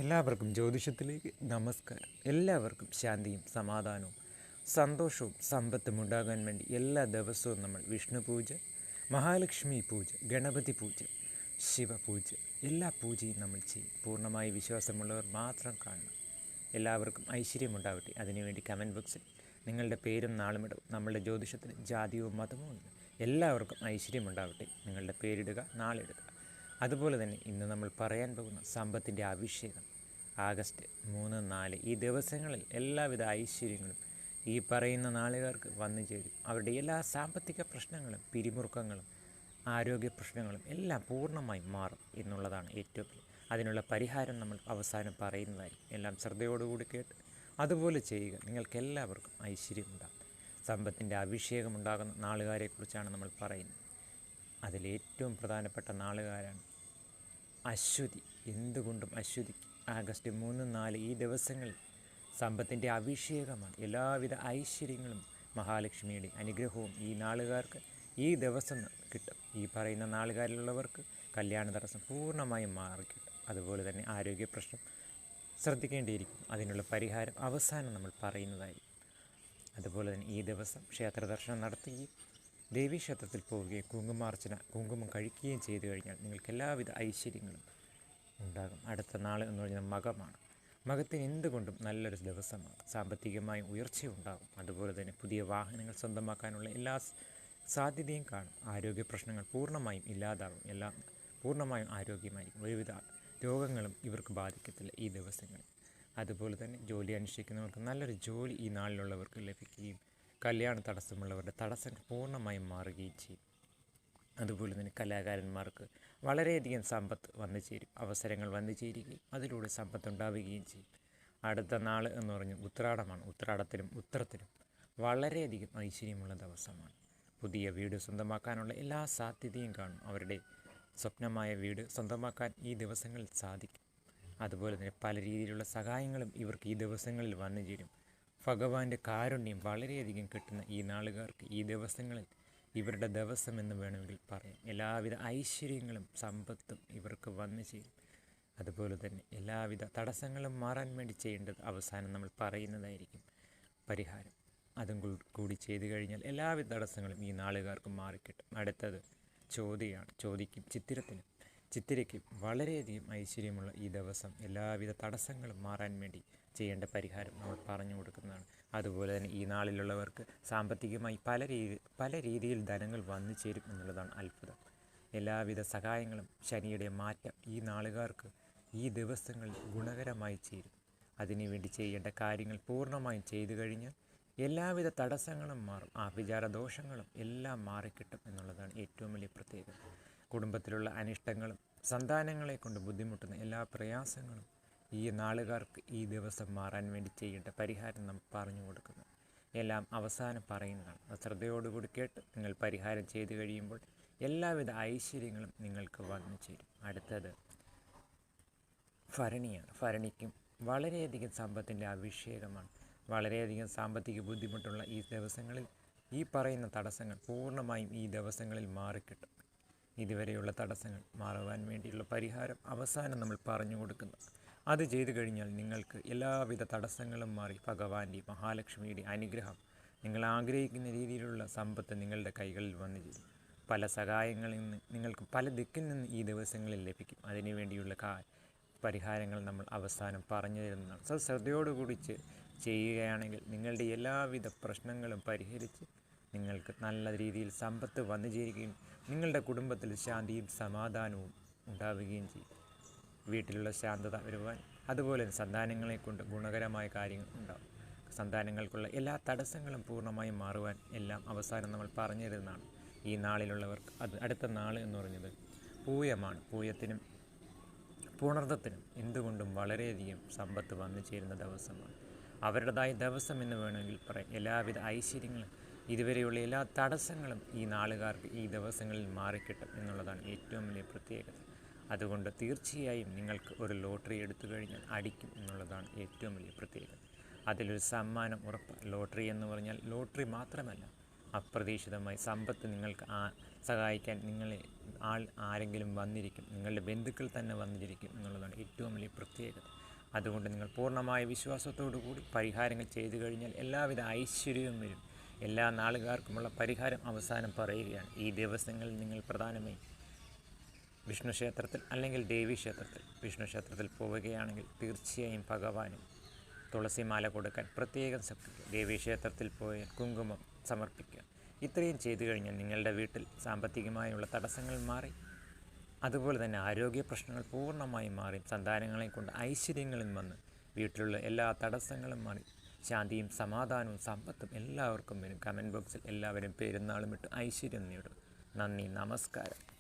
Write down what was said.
എല്ലാവർക്കും ജ്യോതിഷത്തിലേക്ക് നമസ്കാരം. എല്ലാവർക്കും ശാന്തിയും സമാധാനവും സന്തോഷവും സമ്പത്തും ഉണ്ടാകാൻ വേണ്ടി എല്ലാ ദിവസവും നമ്മൾ വിഷ്ണു പൂജ, മഹാലക്ഷ്മി പൂജ, ഗണപതി പൂജ, ശിവപൂജ, എല്ലാ പൂജയും നമ്മൾ ചെയ്യും. പൂർണ്ണമായി വിശ്വാസമുള്ളവർ മാത്രം കാണണം. എല്ലാവർക്കും ഐശ്വര്യമുണ്ടാവട്ടെ. അതിനുവേണ്ടി കമൻറ്റ് ബോക്സിൽ നിങ്ങളുടെ പേരും നാളുമിടവും. നമ്മളുടെ ജ്യോതിഷത്തിന് ജാതിയോ മതമോ ഇല്ല. എല്ലാവർക്കും ഐശ്വര്യമുണ്ടാവട്ടെ. നിങ്ങളുടെ പേരിടുക, നാളിടുക. അതുപോലെ തന്നെ ഇന്ന് നമ്മൾ പറയാൻ പോകുന്ന സമ്പത്തിൻ്റെ അഭിഷേകം ആഗസ്റ്റ് 3, 4 ഈ ദിവസങ്ങളിൽ എല്ലാവിധ ഐശ്വര്യങ്ങളും ഈ പറയുന്ന നാളുകാർക്ക് വന്നു ചേരും. അവരുടെ എല്ലാ സാമ്പത്തിക പ്രശ്നങ്ങളും, പിരിമുറുക്കങ്ങളും, ആരോഗ്യ പ്രശ്നങ്ങളും എല്ലാം പൂർണ്ണമായും മാറും എന്നുള്ളതാണ് ഏറ്റവും വലിയ. അതിനുള്ള പരിഹാരം നമ്മൾ അവസാനം പറയുന്നതായിരിക്കും. എല്ലാം ശ്രദ്ധയോടുകൂടി കേട്ട് അതുപോലെ ചെയ്യുക. നിങ്ങൾക്കെല്ലാവർക്കും ഐശ്വര്യമുണ്ടാകും. സമ്പത്തിൻ്റെ അഭിഷേകം ഉണ്ടാകുന്ന നാളുകാരെക്കുറിച്ചാണ് നമ്മൾ പറയുന്നത്. അതിലേറ്റവും പ്രധാനപ്പെട്ട നാളുകാരാണ് അശ്വതി. എന്തുകൊണ്ടും അശ്വതിക്ക് ആഗസ്റ്റ് 3, 4 ഈ ദിവസങ്ങളിൽ സമ്പത്തിൻ്റെ അഭിഷേകമാണ്. എല്ലാവിധ ഐശ്വര്യങ്ങളും മഹാലക്ഷ്മിയുടെ അനുഗ്രഹവും ഈ നാളുകാർക്ക് ഈ ദിവസം കിട്ടും. ഈ പറയുന്ന നാളുകാരിലുള്ളവർക്ക് കല്യാണ തടസ്സം പൂർണ്ണമായും മാറിക്കിട്ടും. അതുപോലെ തന്നെ ആരോഗ്യ പ്രശ്നം ശ്രദ്ധിക്കേണ്ടിയിരിക്കും. അതിനുള്ള പരിഹാരം അവസാനം നമ്മൾ പറയുന്നതായിരിക്കും. അതുപോലെ തന്നെ ഈ ദിവസം ക്ഷേത്ര ദർശനം നടത്തുകയും ദേവീക്ഷേത്രത്തിൽ പോവുകയും കുങ്കുമം കഴിക്കുകയും ചെയ്തു കഴിഞ്ഞാൽ നിങ്ങൾക്ക് എല്ലാവിധ ഐശ്വര്യങ്ങളും ഉണ്ടാകും. അടുത്ത നാൾ എന്ന് പറഞ്ഞാൽ മകമാണ്. മകത്തിന് എന്തുകൊണ്ടും നല്ലൊരു ദിവസമാണ്. സാമ്പത്തികമായും ഉയർച്ചയുണ്ടാകും. അതുപോലെ തന്നെ പുതിയ വാഹനങ്ങൾ സ്വന്തമാക്കാനുള്ള എല്ലാ സാധ്യതയും കാണും. ആരോഗ്യ പ്രശ്നങ്ങൾ പൂർണ്ണമായും ഇല്ലാതാകും. എല്ലാം പൂർണ്ണമായും ആരോഗ്യമായിരിക്കും. ഒരുവിധ രോഗങ്ങളും ഇവർക്ക് ബാധിക്കത്തില്ല ഈ ദിവസങ്ങളിൽ. അതുപോലെ തന്നെ ജോലി അന്വേഷിക്കുന്നവർക്ക് നല്ലൊരു ജോലി ഈ നാളിലുള്ളവർക്ക് ലഭിക്കുകയും കല്യാണ തടസ്സമുള്ളവരുടെ തടസ്സങ്ങൾ പൂർണ്ണമായും മാറുകയും ചെയ്യും. അതുപോലെ തന്നെ കലാകാരന്മാർക്ക് വളരെയധികം സമ്പത്ത് വന്നു ചേരും. അവസരങ്ങൾ വന്നു ചേരുകയും അതിലൂടെ സമ്പത്ത് ഉണ്ടാവുകയും ചെയ്യും. അടുത്ത നാൾ എന്ന് പറഞ്ഞാൽ ഉത്രാടമാണ്. ഉത്രാടത്തിലും ഉത്രത്തിലും വളരെയധികം ഐശ്വര്യമുള്ള ദിവസമാണ്. പുതിയ വീട് സ്വന്തമാക്കാനുള്ള എല്ലാ സാധ്യതയും കാണും. അവരുടെ സ്വപ്നമായ വീട് സ്വന്തമാക്കാൻ ഈ ദിവസങ്ങളിൽ സാധിക്കും. അതുപോലെ തന്നെ പല രീതിയിലുള്ള സഹായങ്ങളും ഇവർക്ക് ഈ ദിവസങ്ങളിൽ വന്നു ചേരും. ഭഗവാന്റെ കാരുണ്യം വളരെയധികം കിട്ടുന്ന ഈ നാളുകാർക്ക് ഈ ദിവസങ്ങളിൽ ഇവരുടെ ദിവസമെന്ന് വേണമെങ്കിൽ പറയാം. എല്ലാവിധ ഐശ്വര്യങ്ങളും സമ്പത്തും ഇവർക്ക് വന്നു ചേരും. അതുപോലെ തന്നെ എല്ലാവിധ തടസ്സങ്ങളും മാറാൻ വേണ്ടി ചെയ്യേണ്ടത് അവസാനം നമ്മൾ പറയുന്നതായിരിക്കും പരിഹാരം. അതും കൂടി ചെയ്തു കഴിഞ്ഞാൽ എല്ലാവിധ തടസ്സങ്ങളും ഈ നാളുകാർക്ക് മാറിക്കിട്ടും. അടുത്തത് ചോതിയാണ്. ചോതിക്കും ചിത്തിരയ്ക്കും വളരെയധികം ഐശ്വര്യമുള്ള ഈ ദിവസം എല്ലാവിധ തടസ്സങ്ങളും മാറാൻ വേണ്ടി ചെയ്യേണ്ട പരിഹാരം നമ്മൾ പറഞ്ഞു കൊടുക്കുന്നതാണ്. അതുപോലെ തന്നെ ഈ നാളിലുള്ളവർക്ക് സാമ്പത്തികമായി പല രീതിയിൽ ധനങ്ങൾ വന്നു ചേരും എന്നുള്ളതാണ് അത്ഭുതം. എല്ലാവിധ സഹായങ്ങളും ശനിയുടെ മാറ്റം ഈ നാളുകാർക്ക് ഈ ദിവസങ്ങളിൽ ഗുണകരമായി ചേരും. അതിനുവേണ്ടി ചെയ്യേണ്ട കാര്യങ്ങൾ പൂർണ്ണമായും ചെയ്തു കഴിഞ്ഞാൽ എല്ലാവിധ തടസ്സങ്ങളും മാറും. ആഭിചാര ദോഷങ്ങളും എല്ലാം മാറിക്കിട്ടും എന്നുള്ളതാണ് ഏറ്റവും വലിയ പ്രത്യേകത. കുടുംബത്തിലുള്ള അനിഷ്ടങ്ങളും സന്താനങ്ങളെ കൊണ്ട് ബുദ്ധിമുട്ടുന്ന എല്ലാ പ്രയാസങ്ങളും ഈ നാളുകാർക്ക് ഈ ദിവസം മാറാൻ വേണ്ടി ചെയ്യേണ്ട പരിഹാരം നാം പറഞ്ഞു കൊടുക്കുന്നു. എല്ലാം അവസാനം പറയുന്നതാണ്. അത് ശ്രദ്ധയോടുകൂടി കേട്ട് നിങ്ങൾ പരിഹാരം ചെയ്തു കഴിയുമ്പോൾ എല്ലാവിധ ഐശ്വര്യങ്ങളും നിങ്ങൾക്ക് വന്നു ചേരും. അടുത്തത് ഭരണിയാണ്. ഭരണിക്കും വളരെയധികം സമ്പത്തിൻ്റെ അഭിഷേകമാണ്. വളരെയധികം സാമ്പത്തിക ബുദ്ധിമുട്ടുള്ള ഈ ദിവസങ്ങളിൽ ഈ പറയുന്ന തടസ്സങ്ങൾ പൂർണ്ണമായും ഈ ദിവസങ്ങളിൽ മാറിക്കിട്ടും. ഇതുവരെയുള്ള തടസ്സങ്ങൾ മാറുവാൻ വേണ്ടിയുള്ള പരിഹാരം അവസാനം നമ്മൾ പറഞ്ഞു കൊടുക്കുന്നു. അത് ചെയ്തു കഴിഞ്ഞാൽ നിങ്ങൾക്ക് എല്ലാവിധ തടസ്സങ്ങളും മാറി ഭഗവാന്റെ മഹാലക്ഷ്മിയുടെ അനുഗ്രഹം, നിങ്ങൾ ആഗ്രഹിക്കുന്ന രീതിയിലുള്ള സമ്പത്ത് നിങ്ങളുടെ കൈകളിൽ വന്നു ചേരും. പല സഹായങ്ങളിൽ നിന്ന് നിങ്ങൾക്ക് പല ദിക്കിൽ നിന്ന് ഈ ദിവസങ്ങളിൽ ലഭിക്കും. അതിനുവേണ്ടിയുള്ള പരിഹാരങ്ങൾ നമ്മൾ അവസാനം പറഞ്ഞു തരുന്നതാണ്. ശ്രദ്ധയോടുകൂടി ചെയ്യുകയാണെങ്കിൽ നിങ്ങളുടെ എല്ലാവിധ പ്രശ്നങ്ങളും പരിഹരിച്ച് നിങ്ങൾക്ക് നല്ല രീതിയിൽ സമ്പത്ത് വന്നു ചേരുകയും നിങ്ങളുടെ കുടുംബത്തിൽ ശാന്തിയും സമാധാനവും ഉണ്ടാവുകയും ചെയ്യും. വീട്ടിലുള്ള ശാന്തത വരുവാൻ, അതുപോലെ സന്താനങ്ങളെ കൊണ്ട് ഗുണകരമായ കാര്യങ്ങൾ ഉണ്ടാകും. സന്താനങ്ങൾക്കുള്ള എല്ലാ തടസ്സങ്ങളും പൂർണ്ണമായും മാറുവാൻ എല്ലാം അവസാനം നമ്മൾ പറഞ്ഞു തരുന്നതാണ്. ഈ നാളിലുള്ളവർക്ക് അടുത്ത നാൾ എന്ന് പറഞ്ഞത് പൂയമാണ്. പൂയത്തിനും പുണർദത്തിനും എന്തുകൊണ്ടും വളരെയധികം സമ്പത്ത് വന്നു ചേരുന്ന ദിവസമാണ്. അവരുടേതായ ദിവസം എന്ന് വേണമെങ്കിൽ പറയാം. എല്ലാവിധ ഐശ്വര്യങ്ങളും ഇതുവരെയുള്ള എല്ലാ തടസ്സങ്ങളും ഈ നാളുകാർക്ക് ഈ ദിവസങ്ങളിൽ മാറിക്കിട്ടും എന്നുള്ളതാണ് ഏറ്റവും വലിയ പ്രത്യേകത. അതുകൊണ്ട് തീർച്ചയായും നിങ്ങൾക്ക് ഒരു ലോട്ടറി എടുത്തു കഴിഞ്ഞാൽ അടിക്കും എന്നുള്ളതാണ് ഏറ്റവും വലിയ പ്രത്യേകത. അതിലൊരു സമ്മാനം ഉറപ്പാണ്. ലോട്ടറി എന്ന് പറഞ്ഞാൽ ലോട്ടറി മാത്രമല്ല, അപ്രതീക്ഷിതമായി സമ്പത്ത് നിങ്ങൾക്ക് സഹായിക്കാൻ ആരെങ്കിലും വന്നിരിക്കും. നിങ്ങളുടെ ബന്ധുക്കൾ തന്നെ വന്നിരിക്കും എന്നുള്ളതാണ് ഏറ്റവും വലിയ പ്രത്യേകത. അതുകൊണ്ട് നിങ്ങൾ പൂർണ്ണമായ വിശ്വാസത്തോടു കൂടി പരിഹാരങ്ങൾ ചെയ്തു കഴിഞ്ഞാൽ എല്ലാവിധ ഐശ്വര്യവും വരും. എല്ലാ നാളുകാർക്കുമുള്ള പരിഹാരം അവസാനം പറയുകയാണ്. ഈ ദിവസങ്ങളിൽ നിങ്ങൾ പ്രധാനമായും വിഷ്ണു ക്ഷേത്രത്തിൽ അല്ലെങ്കിൽ ദേവീ ക്ഷേത്രത്തിൽ, വിഷ്ണു ക്ഷേത്രത്തിൽ പോവുകയാണെങ്കിൽ തീർച്ചയായും ഭഗവാനും തുളസിമാല കൊടുക്കാൻ പ്രത്യേകം ശ്രദ്ധിക്കുക. ദേവീ ക്ഷേത്രത്തിൽ പോയി കുങ്കുമം സമർപ്പിക്കുക. ഇത്രയും ചെയ്തു കഴിഞ്ഞാൽ നിങ്ങളുടെ വീട്ടിൽ സാമ്പത്തികമായുള്ള തടസ്സങ്ങൾ മാറി, അതുപോലെ തന്നെ ആരോഗ്യ പ്രശ്നങ്ങൾ പൂർണ്ണമായും മാറി, സന്താനങ്ങളെ കൊണ്ട് ഐശ്വര്യങ്ങളും വന്ന് വീട്ടിലുള്ള എല്ലാ തടസ്സങ്ങളും മാറി ശാന്തിയും സമാധാനവും സമ്പത്തും എല്ലാവർക്കും വരും. കമൻറ്റ് ബോക്സിൽ എല്ലാവരും പെരുന്നാളും ഇട്ട് ഐശ്വര്യം നേടും. നന്ദി, നമസ്കാരം.